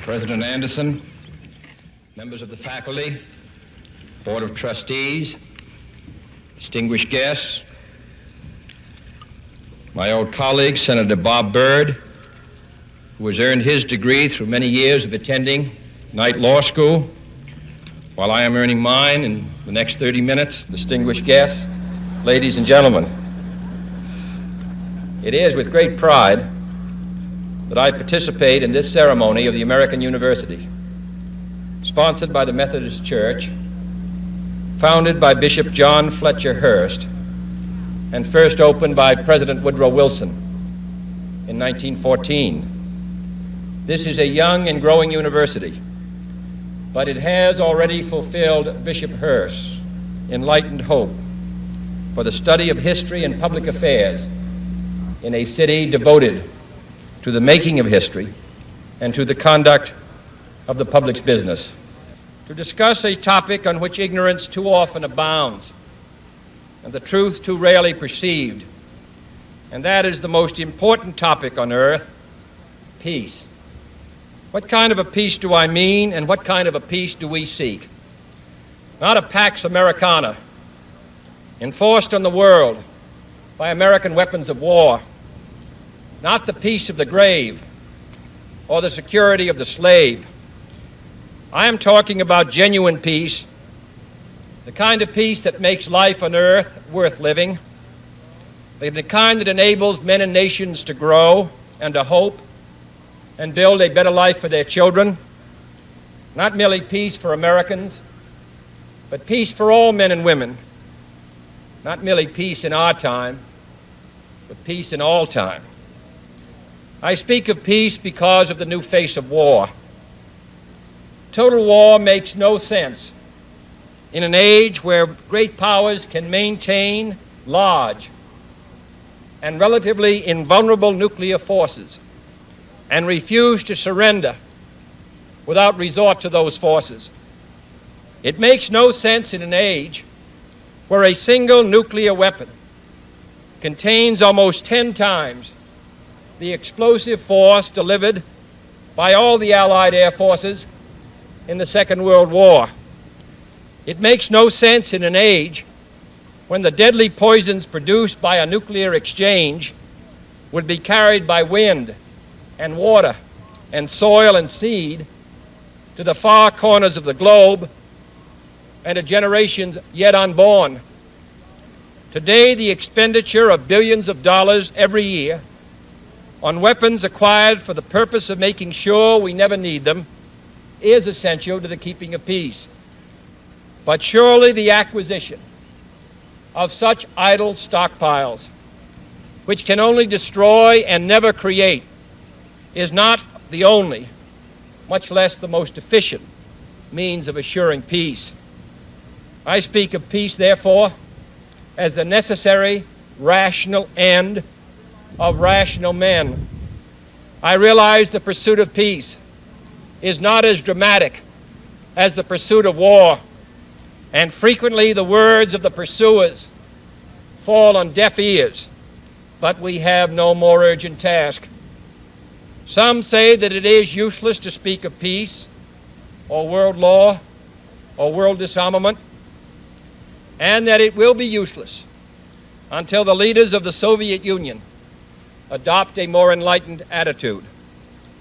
President Anderson, members of the faculty, Board of Trustees, distinguished guests, my old colleague, Senator Bob Byrd, who has earned his degree through many years of attending Knight Law School, while I am earning mine in the next 30 minutes, distinguished guests, ladies and gentlemen. It is with great pride that I participate in this ceremony of the American University, sponsored by the Methodist Church, founded by Bishop John Fletcher Hurst, and first opened by President Woodrow Wilson in 1914. This is a young and growing university, but it has already fulfilled Bishop Hurst's enlightened hope for the study of history and public affairs in a city devoted to the making of history and to the conduct of the public's business. To discuss a topic on which ignorance too often abounds and the truth too rarely perceived, and that is the most important topic on earth, peace. What kind of a peace do I mean, and what kind of a peace do we seek? Not a Pax Americana, enforced on the world by American weapons of war, not the peace of the grave or the security of the slave. I am talking about genuine peace, the kind of peace that makes life on earth worth living, the kind that enables men and nations to grow and to hope and build a better life for their children. Not merely peace for Americans, but peace for all men and women. Not merely peace in our time, but peace in all time. I speak of peace because of the new face of war. Total war makes no sense in an age where great powers can maintain large and relatively invulnerable nuclear forces and refuse to surrender without resort to those forces. It makes no sense in an age where a single nuclear weapon contains almost 10 times the explosive force delivered by all the Allied air forces in the Second World War. It makes no sense in an age when the deadly poisons produced by a nuclear exchange would be carried by wind and water and soil and seed to the far corners of the globe and to generations yet unborn. Today, the expenditure of billions of dollars every year on weapons acquired for the purpose of making sure we never need them is essential to the keeping of peace. But surely the acquisition of such idle stockpiles, which can only destroy and never create, is not the only, much less the most efficient, means of assuring peace. I speak of peace, therefore, as the necessary, rational end of rational men. I realize the pursuit of peace is not as dramatic as the pursuit of war, and frequently the words of the pursuers fall on deaf ears, but we have no more urgent task. Some say that it is useless to speak of peace or world law or world disarmament, and that it will be useless until the leaders of the Soviet Union adopt a more enlightened attitude.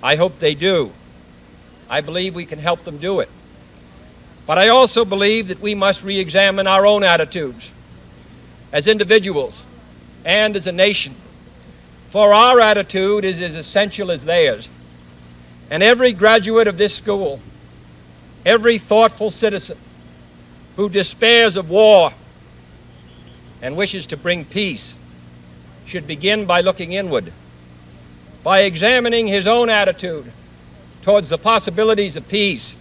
I hope they do. I believe we can help them do it. But I also believe that we must re-examine our own attitudes as individuals and as a nation, for our attitude is as essential as theirs. And every graduate of this school, every thoughtful citizen who despairs of war and wishes to bring peace should begin by looking inward, by examining his own attitude towards the possibilities of peace,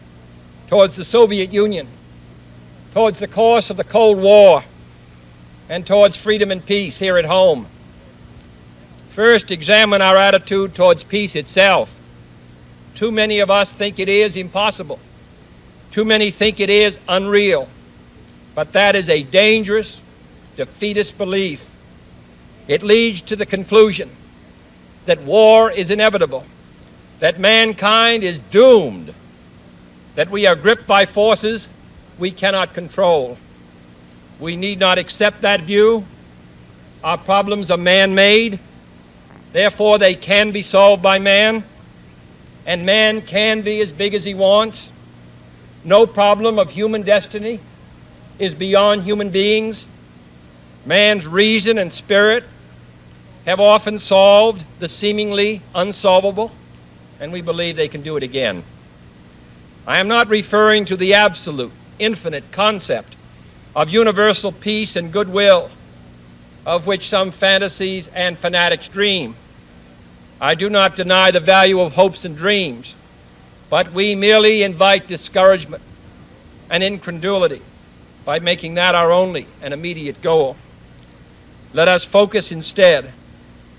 towards the Soviet Union, towards the course of the Cold War, and towards freedom and peace here at home. First, examine our attitude towards peace itself. Too many of us think it is impossible. Too many think it is unreal. But that is a dangerous, defeatist belief. It leads to the conclusion that war is inevitable, that mankind is doomed, that we are gripped by forces we cannot control. We need not accept that view. Our problems are man-made, therefore they can be solved by man, and man can be as big as he wants. No problem of human destiny is beyond human beings. Man's reason and spirit have often solved the seemingly unsolvable, and we believe they can do it again. I am not referring to the absolute, infinite concept of universal peace and goodwill, of which some fantasies and fanatics dream. I do not deny the value of hopes and dreams, but we merely invite discouragement and incredulity by making that our only and immediate goal. Let us focus instead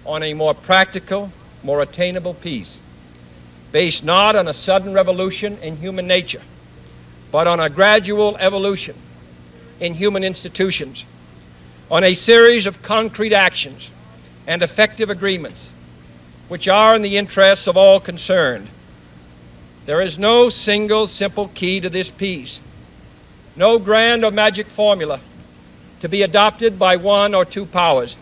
on a more practical, more attainable peace, based not on a sudden revolution in human nature, but on a gradual evolution in human institutions, on a series of concrete actions and effective agreements which are in the interests of all concerned. There is no single simple key to this peace, no grand or magic formula to be adopted by one or two powers.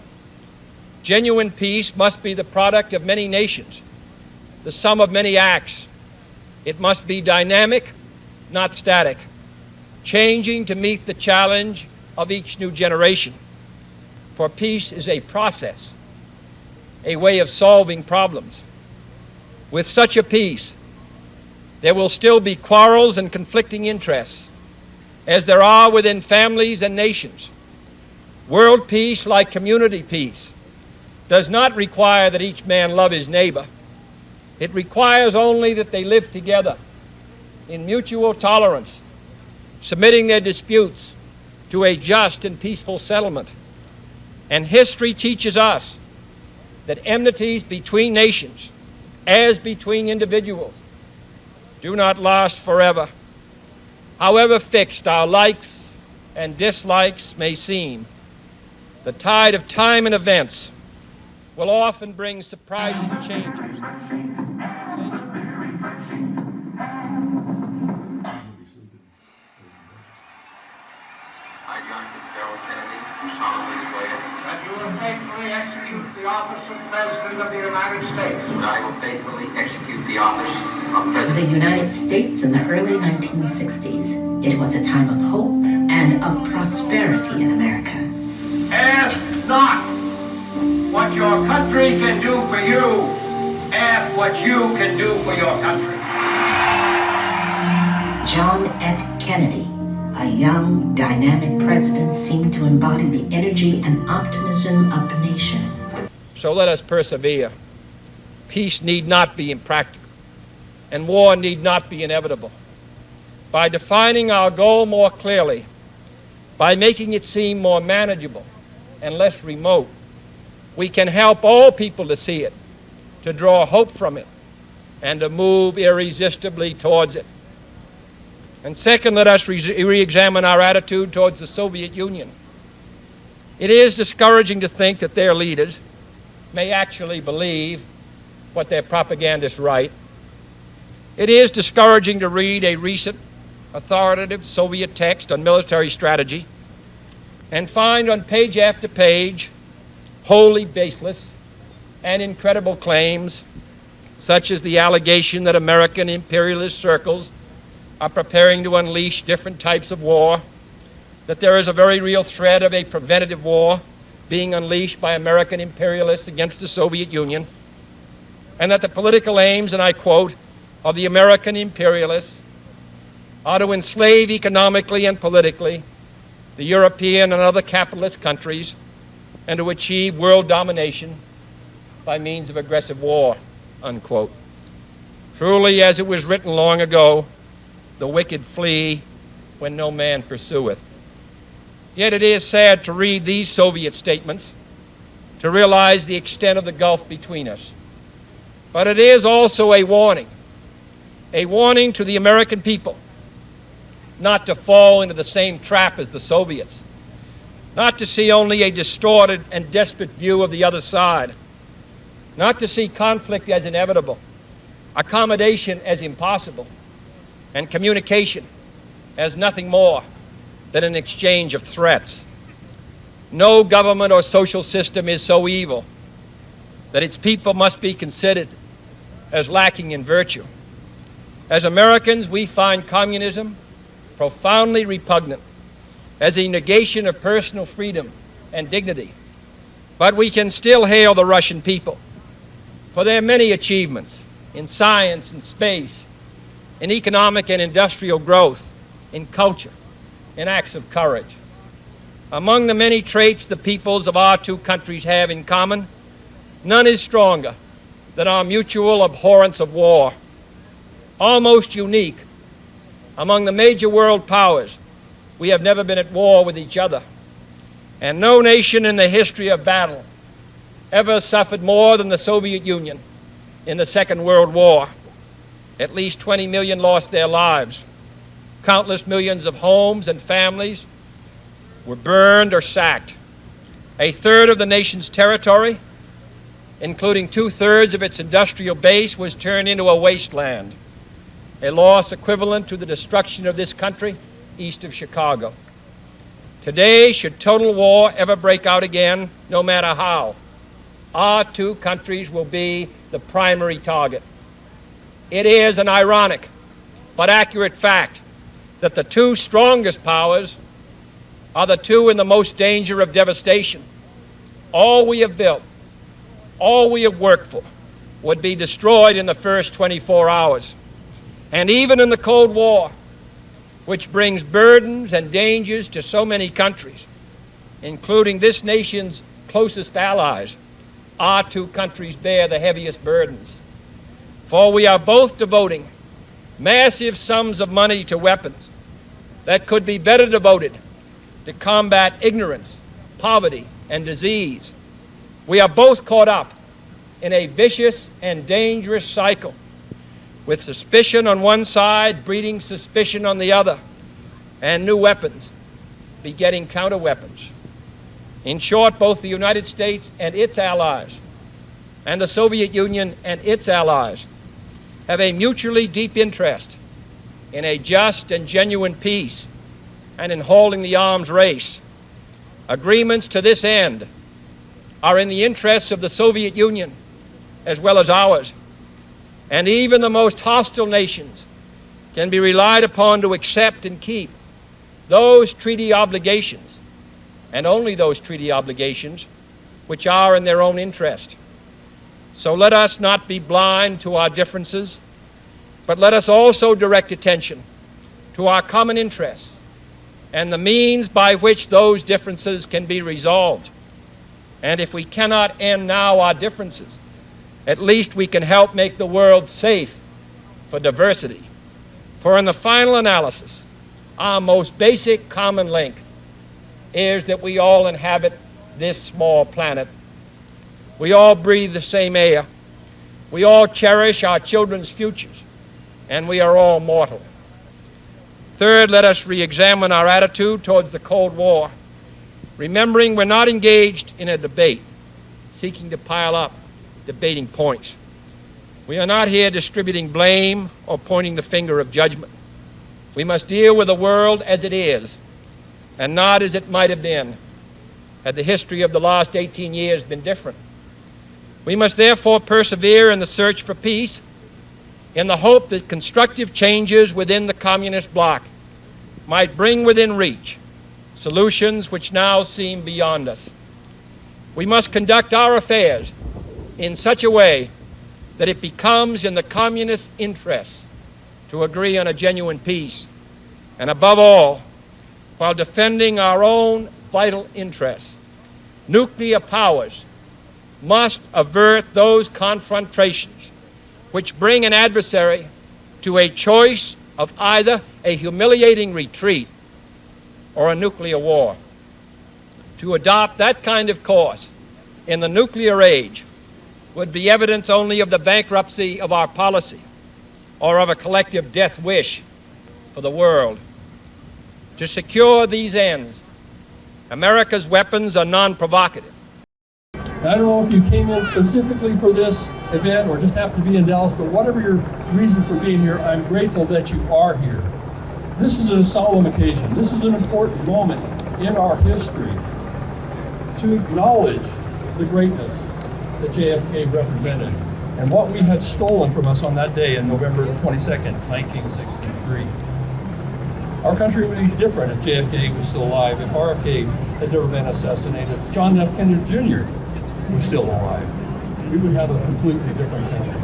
Genuine peace must be the product of many nations, the sum of many acts. It must be dynamic, not static, changing to meet the challenge of each new generation. For peace is a process, a way of solving problems. With such a peace, there will still be quarrels and conflicting interests, as there are within families and nations. World peace, like community peace, does not require that each man love his neighbor. It requires only that they live together in mutual tolerance, submitting their disputes to a just and peaceful settlement. And history teaches us that enmities between nations, as between individuals, do not last forever. However fixed our likes and dislikes may seem, the tide of time and events will often bring surprising changes. That you will faithfully execute the office of President of the United States. That I will faithfully execute the office of President. The United States in the early 1960s, it was a time of hope and of prosperity in America. Ask not what your country can do for you. Ask what you can do for your country. John F. Kennedy, a young, dynamic president, seemed to embody the energy and optimism of the nation. So let us persevere. Peace need not be impractical, and war need not be inevitable. By defining our goal more clearly, by making it seem more manageable and less remote, we can help all people to see it, to draw hope from it, and to move irresistibly towards it. And second, let us re-examine our attitude towards the Soviet Union. It is discouraging to think that their leaders may actually believe what their propagandists write. It is discouraging to read a recent authoritative Soviet text on military strategy and find on page after page wholly baseless and incredible claims, such as the allegation that American imperialist circles are preparing to unleash different types of war, that there is a very real threat of a preventative war being unleashed by American imperialists against the Soviet Union, and that the political aims, and I quote, of the American imperialists are to enslave economically and politically the European and other capitalist countries and to achieve world domination by means of aggressive war, unquote. Truly, as it was written long ago, the wicked flee when no man pursueth. Yet it is sad to read these Soviet statements, to realize the extent of the gulf between us. But it is also a warning to the American people not to fall into the same trap as the Soviets, not to see only a distorted and desperate view of the other side, not to see conflict as inevitable, accommodation as impossible, and communication as nothing more than an exchange of threats. No government or social system is so evil that its people must be considered as lacking in virtue. As Americans, we find communism profoundly repugnant as a negation of personal freedom and dignity. But we can still hail the Russian people for their many achievements in science and space, in economic and industrial growth, in culture, in acts of courage. Among the many traits the peoples of our two countries have in common, none is stronger than our mutual abhorrence of war. Almost unique among the major world powers, we have never been at war with each other, and no nation in the history of battle ever suffered more than the Soviet Union in the Second World War. At least 20 million lost their lives. Countless millions of homes and families were burned or sacked. A third of the nation's territory, including 2/3 of its industrial base, was turned into a wasteland, a loss equivalent to the destruction of this country east of Chicago. Today, should total war ever break out again, no matter how, our two countries will be the primary target. It is an ironic but accurate fact that the two strongest powers are the two in the most danger of devastation. All we have built, all we have worked for, would be destroyed in the first 24 hours. And even in the Cold War, which brings burdens and dangers to so many countries, including this nation's closest allies, our two countries bear the heaviest burdens. For we are both devoting massive sums of money to weapons that could be better devoted to combat ignorance, poverty, and disease. We are both caught up in a vicious and dangerous cycle, with suspicion on one side breeding suspicion on the other, and new weapons begetting counter-weapons. In short, both the United States and its allies, and the Soviet Union and its allies, have a mutually deep interest in a just and genuine peace and in holding the arms race. Agreements to this end are in the interests of the Soviet Union as well as ours, and even the most hostile nations can be relied upon to accept and keep those treaty obligations, and only those treaty obligations, which are in their own interest. So let us not be blind to our differences, but let us also direct attention to our common interests and the means by which those differences can be resolved. And if we cannot end now our differences, at least we can help make the world safe for diversity. For in the final analysis, our most basic common link is that we all inhabit this small planet. We all breathe the same air. We all cherish our children's futures, and we are all mortal. Third, let us re-examine our attitude towards the Cold War, remembering we're not engaged in a debate, seeking to pile up debating points. We are not here distributing blame or pointing the finger of judgment. We must deal with the world as it is, and not as it might have been had the history of the last 18 years been different. We must therefore persevere in the search for peace, in the hope that constructive changes within the communist bloc might bring within reach solutions which now seem beyond us. We must conduct our affairs in such a way that it becomes in the communist interest to agree on a genuine peace, and above all, while defending our own vital interests. Nuclear powers must avert those confrontations which bring an adversary to a choice of either a humiliating retreat or a nuclear war. To adopt that kind of course in the nuclear age would be evidence only of the bankruptcy of our policy or of a collective death wish for the world. To secure these ends, America's weapons are non-provocative. I don't know if you came in specifically for this, event or just happen to be in Dallas, but whatever your reason for being here, I'm grateful that you are here. This is a solemn occasion. This is an important moment in our history to acknowledge the greatness that JFK represented and what we had stolen from us on that day in November 22nd, 1963. Our country would be different if JFK was still alive, if RFK had never been assassinated, if John F. Kennedy Jr. was still alive. We would have a completely different country.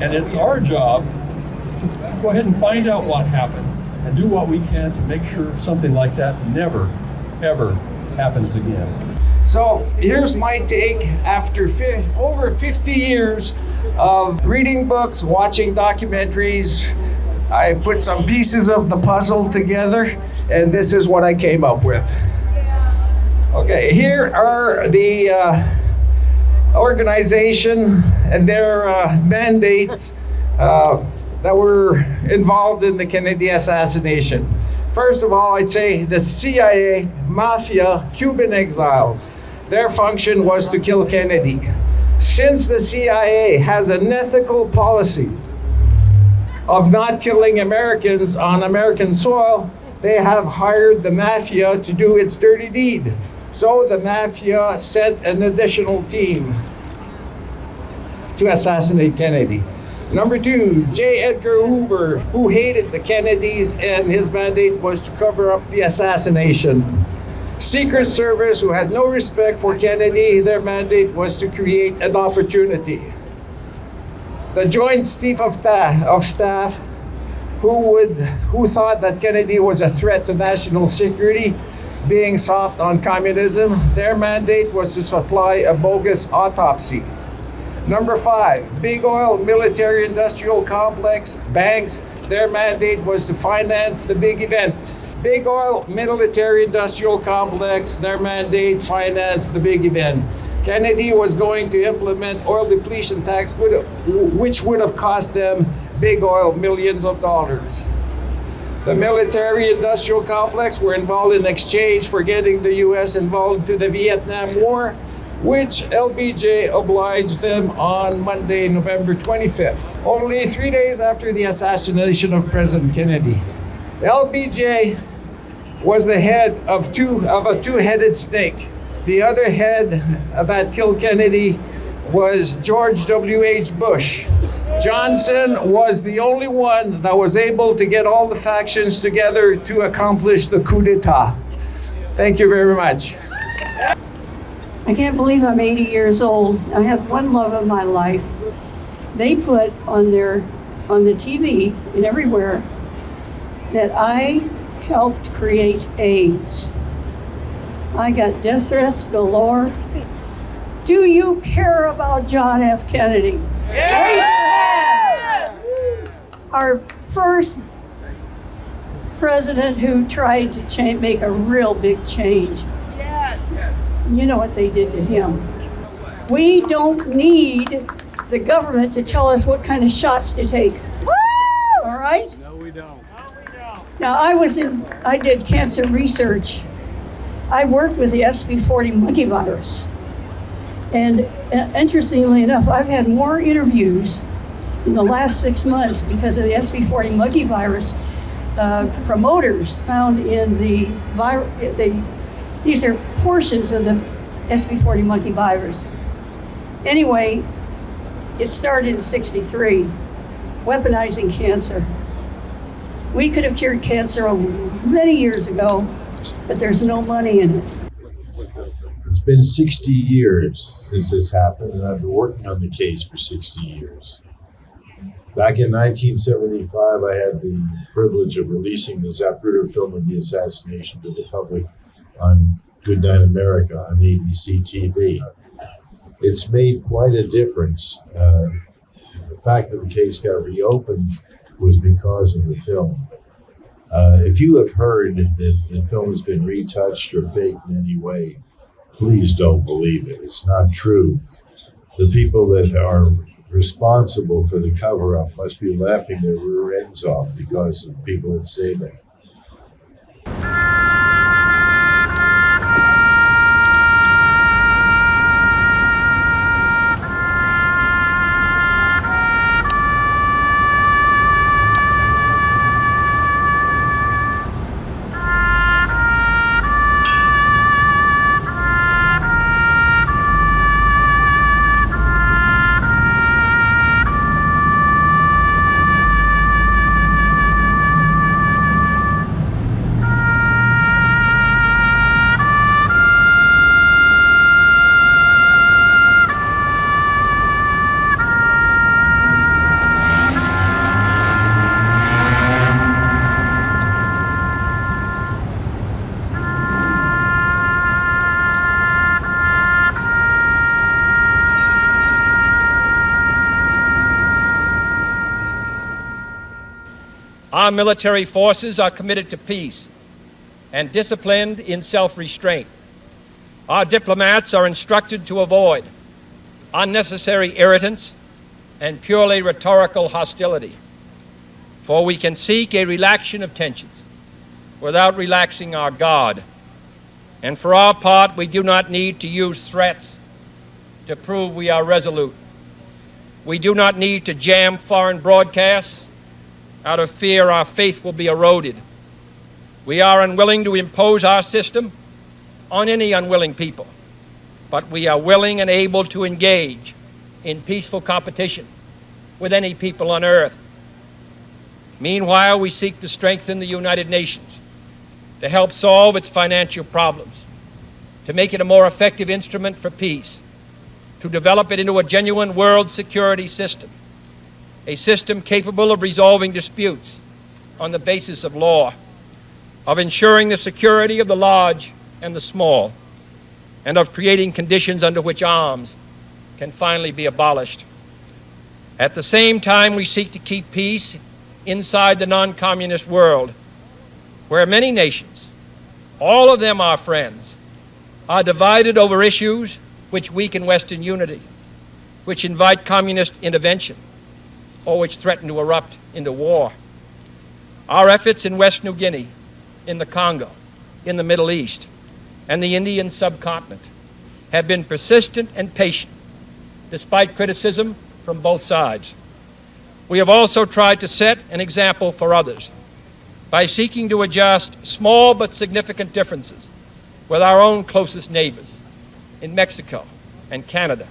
And it's our job to go ahead and find out what happened and do what we can to make sure something like that never, ever happens again. So here's my take after over 50 years of reading books, watching documentaries. I put some pieces of the puzzle together, and this is what I came up with. Okay, here are the organization and their mandates that were involved in the Kennedy assassination. First of all, I'd say the CIA, Mafia, Cuban exiles. Their function was to kill Kennedy. Since the CIA has an ethical policy of not killing Americans on American soil, they have hired the Mafia to do its dirty deed. So the Mafia sent an additional team to assassinate Kennedy. Number two, J. Edgar Hoover, who hated the Kennedys, and his mandate was to cover up the assassination. Secret Service, who had no respect for Kennedy, their mandate was to create an opportunity. The Joint Chief of Staff, who thought that Kennedy was a threat to national security, being soft on communism, their mandate was to supply a bogus autopsy. Number five, Big Oil Military Industrial Complex, banks, their mandate was to finance the big event. Big Oil Military Industrial Complex, their mandate financed the big event. Kennedy was going to implement oil depletion tax, which would have cost them, Big Oil, millions of dollars. The military industrial complex were involved in exchange for getting the US involved into the Vietnam War, which LBJ obliged them on Monday, November 25th, only 3 days after the assassination of President Kennedy. LBJ was the head of a two-headed snake. The other head that killed Kennedy was George W.H. Bush. Johnson was the only one that was able to get all the factions together to accomplish the coup d'etat. Thank you very much. I can't believe I'm 80 years old. I have one love of my life. They put on the TV and everywhere that I helped create AIDS. I got death threats galore. Do you care about John F. Kennedy? Raise your hand. Our first president who tried to make a real big change. You know what they did to him. We don't need the government to tell us what kind of shots to take. Woo! All right? No, we don't. Now, I did cancer research. I worked with the SV40 monkey virus. And interestingly enough, I've had more interviews in the last 6 months because of the SV40 monkey virus promoters found in these are portions of the SV40 monkey virus. Anyway, it started in '63, weaponizing cancer. We could have cured cancer many years ago, but there's no money in it. It's been 60 years since this happened, and I've been working on the case for 60 years. Back in 1975, I had the privilege of releasing the Zapruder film of the assassination to the public on Good Night America on ABC TV. It's made quite a difference. The fact that the case got reopened was because of the film. If you have heard that the film has been retouched or faked in any way, please don't believe it. It's not true. The people that are responsible for the cover-up must be laughing their rear ends off because of people that say that. Our military forces are committed to peace and disciplined in self-restraint. Our diplomats are instructed to avoid unnecessary irritants and purely rhetorical hostility, for we can seek a relaxation of tensions without relaxing our guard. And for our part, we do not need to use threats to prove we are resolute. We do not need to jam foreign broadcasts out of fear our faith will be eroded. We are unwilling to impose our system on any unwilling people, but we are willing and able to engage in peaceful competition with any people on earth. Meanwhile, we seek to strengthen the United Nations to help solve its financial problems, to make it a more effective instrument for peace, to develop it into a genuine world security system, a system capable of resolving disputes on the basis of law, of ensuring the security of the large and the small, and of creating conditions under which arms can finally be abolished. At the same time, we seek to keep peace inside the non-communist world, where many nations, all of them our friends, are divided over issues which weaken Western unity, which invite communist intervention, or which threaten to erupt into war. Our efforts in West New Guinea, in the Congo, in the Middle East, and the Indian subcontinent have been persistent and patient, despite criticism from both sides. We have also tried to set an example for others by seeking to adjust small but significant differences with our own closest neighbors in Mexico and Canada.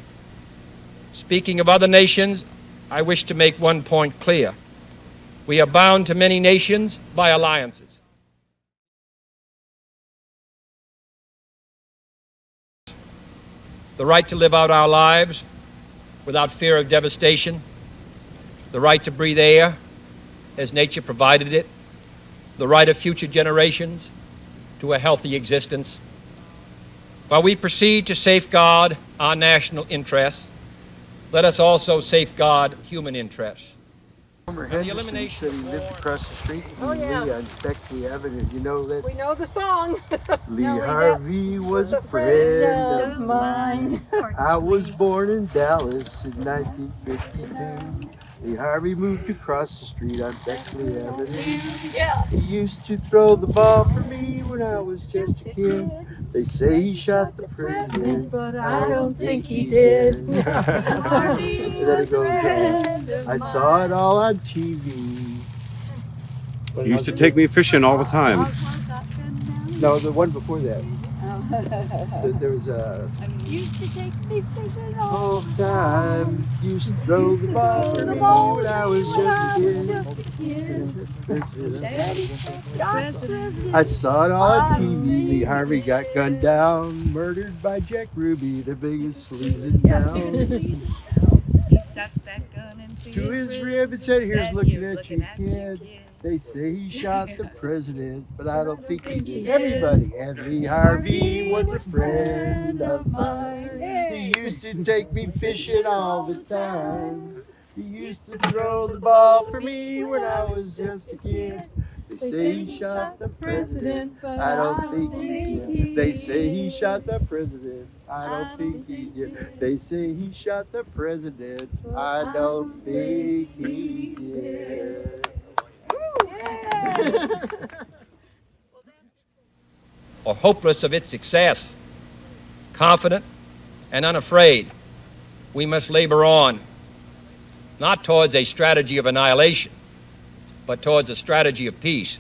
Speaking of other nations, I wish to make one point clear. We are bound to many nations by alliances. The right to live out our lives without fear of devastation, the right to breathe air as nature provided it, the right of future generations to a healthy existence. While we proceed to safeguard our national interests, let us also safeguard human interests. Former And the Henderson elimination said he of lived war- across the street from Oh, yeah. Lee on Beckley Avenue. You know that? We know the song. Lee No, we Harvey was a friend of mine. I was born in Dallas in 1952. Lee Harvey moved across the street on Beckley Avenue. Yeah. He used to throw the ball for me when I was just a kid. They say he shot the president, but I don't think he did. And then it goes on. I saw it all on TV. You used to take me fishing all the time. No, the one before that. There was a Used to take me fishing all all time. Used to throw the ball for me when I was just a kid. I saw it all on TV. Lee Harvey got gunned down, murdered by Jack Ruby, the biggest sleaze in town. He stuck that gun into To his rib and said, "Here's looking at you, kid." They say he shot the president, but I don't think he did. Everybody, and Lee Harvey was a friend of mine. He used to take me fishing all the time. He used to throw the ball for me when I was just a kid. They say he shot the president, but I don't think he did. They say he shot the president, I don't think he did. They say he shot the president, I don't think he did. Or hopeless of its success, confident and unafraid, we must labor on, not towards a strategy of annihilation, but towards a strategy of peace.